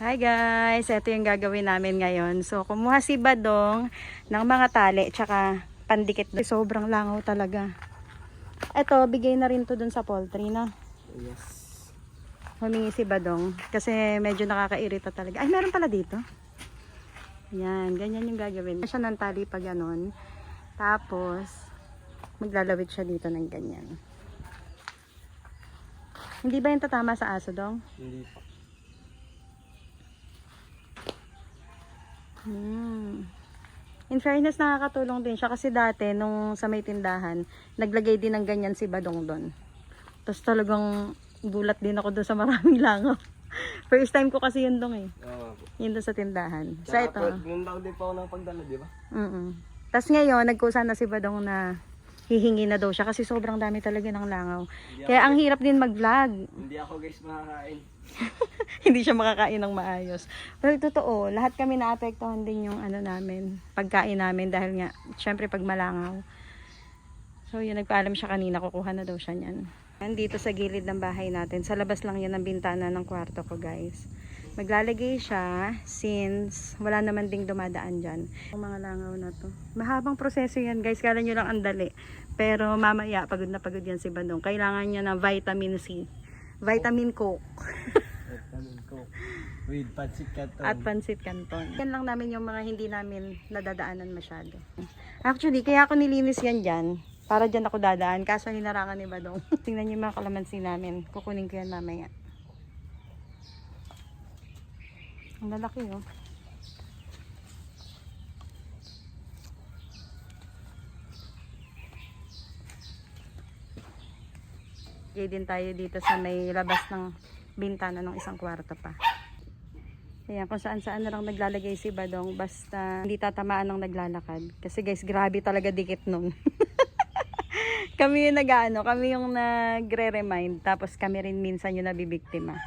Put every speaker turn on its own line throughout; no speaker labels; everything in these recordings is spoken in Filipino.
Hi guys, ito yung gagawin namin ngayon. So, kumuha si Badong ng mga tali tsaka pandikit. Sobrang langaw talaga. Ito, bigay na rin to dun sa poultry na.
Yes.
Humingi si Badong kasi medyo nakakairita talaga. Ay, meron pala dito. Yan, ganyan yung gagawin. Siya ng tali pag ganon. Tapos, maglalawit siya dito ng ganyan. Hindi ba yung tatama sa aso, Dong?
Hindi pa.
In fairness, nakakatulong din siya kasi dati nung sa may tindahan, naglagay din ng ganyan si Badong doon. Tapos talagang gulat din ako doon sa maraming langaw. First time ko kasi yun, Dong eh.
Oo.
Yun doon sa tindahan. Sa ito.
Nung daw din pa ako ng pagdala, di ba?
Tapos ngayon, nagkusa na si Badong na hihingi na daw siya kasi sobrang dami talaga ng langaw. Kaya ang hirap din mag-vlog.
Hindi ako guys makakain.
Hindi siya makakain ng maayos. Pero totoo, lahat kami naapektuhan din yung ano namin, pagkain namin dahil nga, syempre pag malangaw. So yun, nagpaalam siya kanina, kukuha na daw siya niyan. Dito sa gilid ng bahay natin, sa labas lang yan ang bintana ng kwarto ko guys. Maglalagay siya since wala naman ding dumadaan dyan. Ang mga langaw na to. Mahabang proseso yan guys, kala nyo lang ang dali. Pero mamaya, pagod na pagod yan si Bandong. Kailangan niya ng vitamin C. Vitamin Coke.
Vitamin Coke. With pancit canton.
At pancit canton. Yan lang namin yung mga hindi namin nadadaanan masyado. Actually, kaya ako nilinis yan dyan. Para dyan ako dadaan. Kaso ninarangan ni Badong. Tingnan niyo yung mga kalamansi namin. Kukunin ko yan mamaya. Ang lalaki oh. Gaya din tayo dito sa may labas ng bintana ng isang kwarto pa. Ayan, kung saan saan na lang naglalagay si Badong basta hindi tatamaan ng naglalakad. Kasi guys, grabe talaga dikit nun. Kami yung nag-ano, kami yung nagre-remind. Tapos kami rin minsan yung nabibiktima.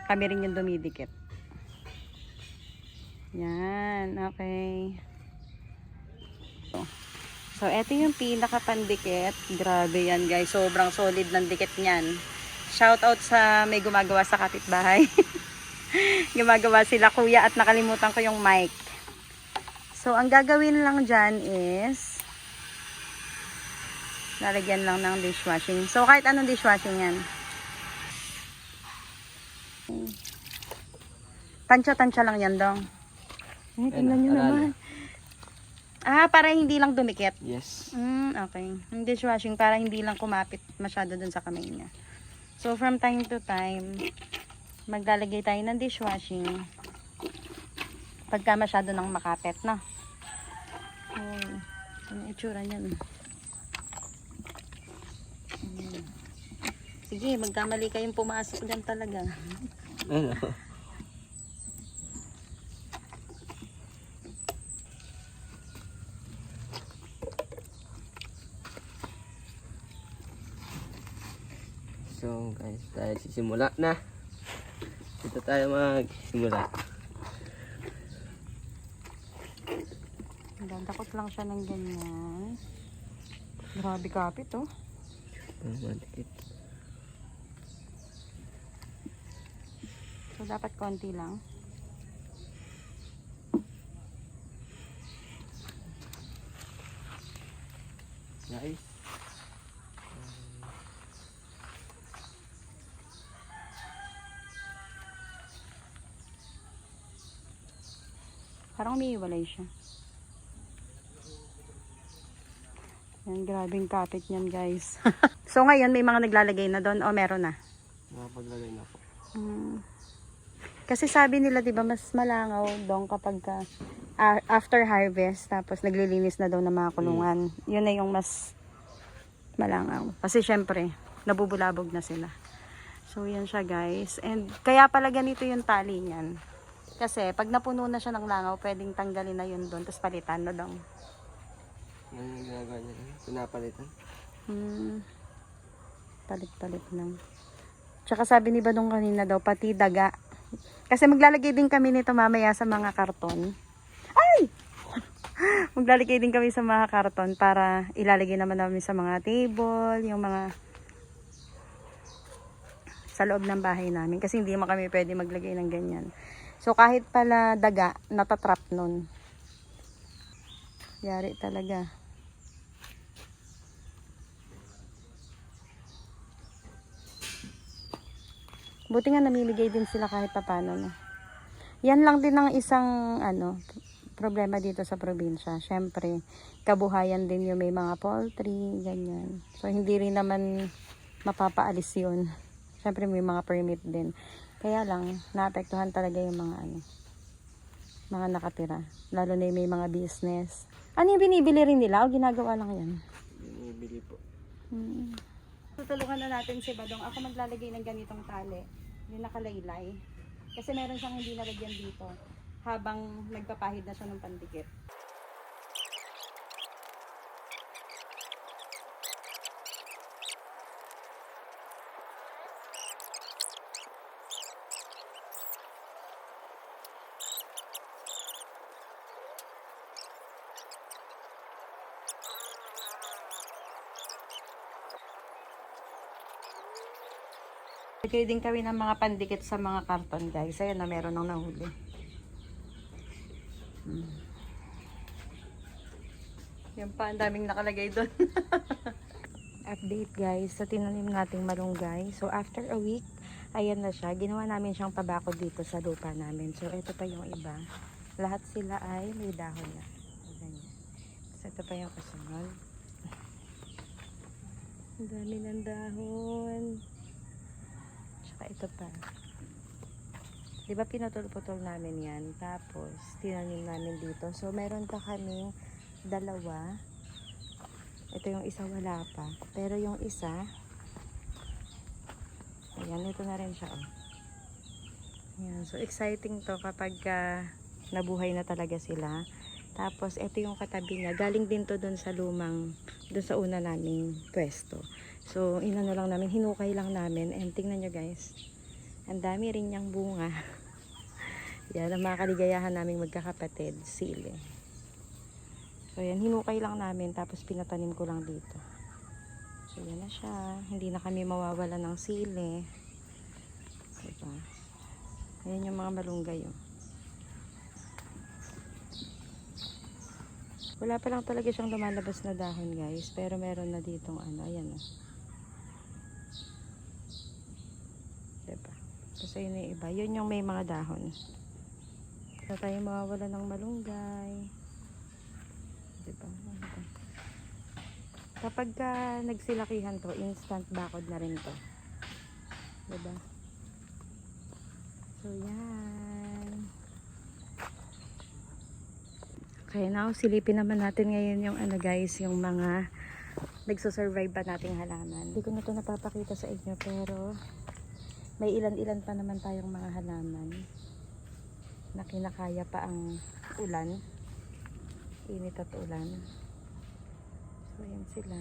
Kami rin yung dumidikit. Yan, okay. So, eto yung pinaka-pandikit. Grabe yan guys, sobrang solid ng dikit niyan. Shout out sa may gumagawa sa kapitbahay. Gumagawa sila kuya at nakalimutan ko yung mic. So, ang gagawin lang dyan is lalagyan lang ng dishwashing. So, kahit anong dishwashing yan. Tansya-tansya lang yan, Dong. Tingnan nyo naman. Para hindi lang dumikit.
Yes.
Okay. Yung dishwashing para hindi lang kumapit masyado dun sa kamay niya. So, from time to time, maglalagay tayo ng dishwashing pagka masyado nang makapit na. Ano itsura niyan? Sige, magkamali kayong pumasok dyan talaga.
Ano? So guys, tayo sisimula na. Dito tayo magsimula.
Dadakot lang siya ng ganyan. Grabe kapit oh.
Madikit.
So dapat konti lang.
Guys.
Parang umiiwalay siya. Yan, grabing kapit niyan guys. So ngayon may mga naglalagay na doon o meron na?
Nakapaglagay na po.
Kasi sabi nila 'di ba mas malangaw dong kapag after harvest tapos naglilinis na daw ng mga kulungan. Yun na yung mas malangaw. Kasi syempre nabubulabog na sila. So yan siya guys. And kaya pala ganito yung tali niyan. Kasi pag napuno na siya ng langaw, pwedeng tanggalin na yun doon tapos palitan na dong.
Ano yung ginagawa niya? Pinapalitan?
Palit-palit lang. Tsaka sabi ni Badong kanina daw, pati daga. Kasi maglalagay din kami nito mamaya sa mga karton. Ay! Maglalagay din kami sa mga karton para ilalagay naman namin sa mga table, yung mga sa loob ng bahay namin kasi hindi mo kami pwede maglagay ng ganyan. So kahit pala daga, natatrap nun. Yari talaga. Buti nga namimigay din sila kahit papano, no? Yan lang din ang isang problema dito sa probinsya. Syempre, kabuhayan din yung may mga poultry, ganyan. So hindi rin naman mapapaalis yun. Syempre may mga permit din. Kaya lang, naapektuhan talaga yung mga nakatira. Lalo na yung may mga business. Ano yung binibili rin nila o ginagawa lang yan?
Binibili po.
Tutulungan na natin si Badong. Ako maglalagay ng ganitong tali. Yung nakalaylay. Kasi meron siyang hindi nalagyan dito. Habang nagpapahid na siya ng pandikit. Lagay din kami ng mga pandikit sa mga karton, guys. Ayan na, meron nang nahuli. Yan pa, ang daming nakalagay doon. Update, guys, sa tinanim nating malunggay. So after a week, ayan na siya. Ginawa namin siyang pabakod dito sa lupa namin. So ito pa yung iba. Lahat sila ay may dahon na. Ganyan. So ito pa yung kasunod. Ang dami ng dahon. Ito pa. Di ba pinutol-putol namin yan? Tapos, tinanim namin dito. So, meron pa kaming dalawa. Ito yung isa wala pa. Pero yung isa, ayan, ito na rin siya. Oh. Ayan. So, exciting to kapag nabuhay na talaga sila. Tapos, ito yung katabi niya. Galing din to dun sa lumang, dun sa una naming pwesto. So, inano lang namin, hinukay lang namin. And tingnan nyo guys, ang dami rin niyang bunga. Yan, ang mga kaligayahan naming magkakapatid, sili. So, yan, hinukay lang namin, tapos pinatanim ko lang dito. So, yan na siya. Hindi na kami mawawala ng sili. Diba? Ayan yung mga malunggay. Oh. Wala pa lang talaga siyang lumalabas na dahon guys, pero meron na ditong ayan oh. Diba? Kasi yun yung iba. Yun yung may mga dahon. So tayo mawawala ng malunggay. Diba? Kapag nagsilakihan to, instant bakod na rin to. Diba? So yan. Okay, now silipin naman natin ngayon yung guys, yung mga nagsusurvive pa nating halaman. Hindi ko na to napapakita sa inyo, pero may ilan-ilan pa naman tayong mga halaman na kinakaya pa ang ulan, init at ulan. So yan sila.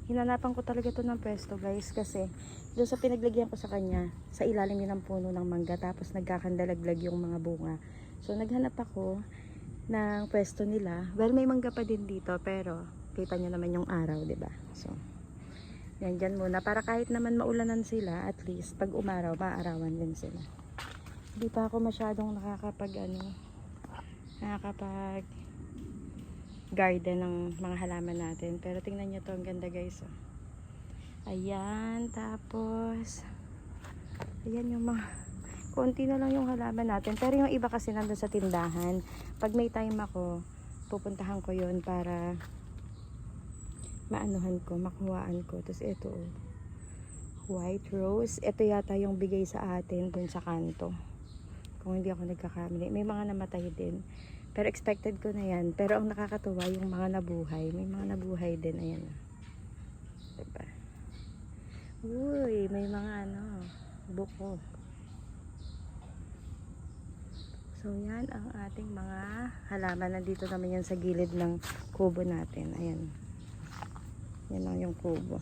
Hinanapan ko talaga to ng pwesto guys, kasi doon sa pinaglagyan ko sa kanya, sa ilalim yun ng puno ng mangga, tapos nagkakandalaglag yung mga bunga. So naghanap ako ng pwesto nila. Well, may mangga pa din dito, pero kita nyo naman yung araw, 'di ba? So yan dyan muna, para kahit naman maulanan sila, at least pag umaraw, maaarawan din sila. Hindi pa ako masyadong nakakapag garden ng mga halaman natin, pero tingnan nyo to, ang ganda guys. Oh. Ayan, tapos ayan yung mga konti na lang yung halaman natin, pero yung iba kasi nandun sa tindahan. Pag may time ako, pupuntahan ko yun para maanuhan ko, makuhaan ko. Tapos ito, white rose. Ito yata yung bigay sa atin dun sa kanto, kung hindi ako nagkakamali. May mga namatay din, pero expected ko na yan. Pero ang nakakatuwa yung mga nabuhay. May mga nabuhay din. Ayan. Diba? Uy, may mga buko. So yan ang ating mga halaman. Nandito naman yan sa gilid ng kubo natin. Ayan. Yan lang yung kubo.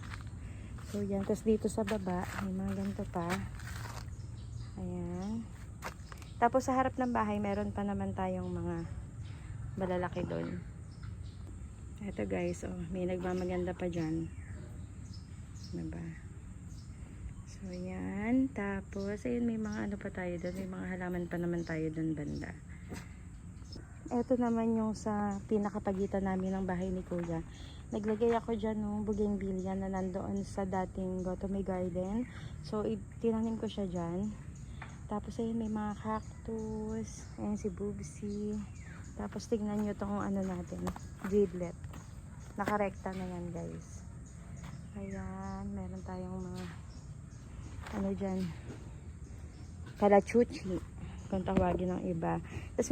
So yan. Tapos dito sa baba, may mga ganito pa. Ayan. Tapos sa harap ng bahay, meron pa naman tayong mga malalaki doon. Ito guys, oh, may nagmamaganda pa dyan. Diba? So, yan. Tapos, ayun, may mga ano pa tayo doon. May mga halaman pa naman tayo doon banda. Ito naman yung sa pinakapagitan namin ng bahay ni Kuya. Naglagay ako dyan ng bougainvillea na nandoon sa dating Gotome Garden. So, tinanim ko siya dyan. Tapos, ayun, may mga cactus. Ayan si Boobsy. Tapos, tignan nyo itong ano natin. Giblet. Nakarekta na yan, guys. Ayan, meron tayong mga ano dyan, kalachuchi kung tawagin ng iba. Tapos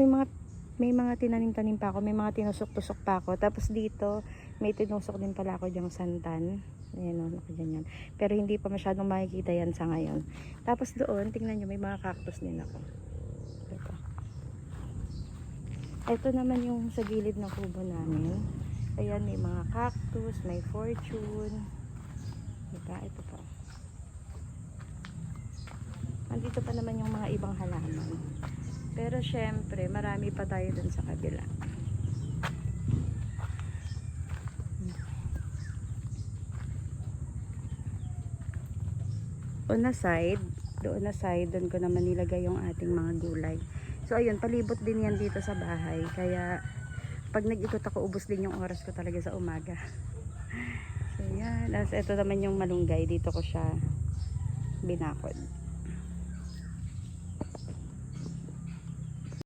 may mga tinanim-tanim pa ako, may mga tinusok-tusok pa ako. Tapos dito may tinusok din pala ako dyang santan. Ayan o, nakadyan yan. Pero hindi pa masyadong makikita yan sa ngayon. Tapos doon, tingnan nyo, may mga cactus din ako. Ito naman yung sa gilid ng kubo namin. Ayan, may mga cactus, may fortune. Diba? Ito pa. Nandito pa naman yung mga ibang halaman. Pero syempre, marami pa tayo dun sa kabila. Doon na side, doon ko naman nilagay yung ating mga gulay. So ayun, palibot din yan dito sa bahay. Kaya pag nag-ikot ako, ubos din yung oras ko talaga sa umaga. So yan, as ito naman yung malunggay, dito ko siya binakod.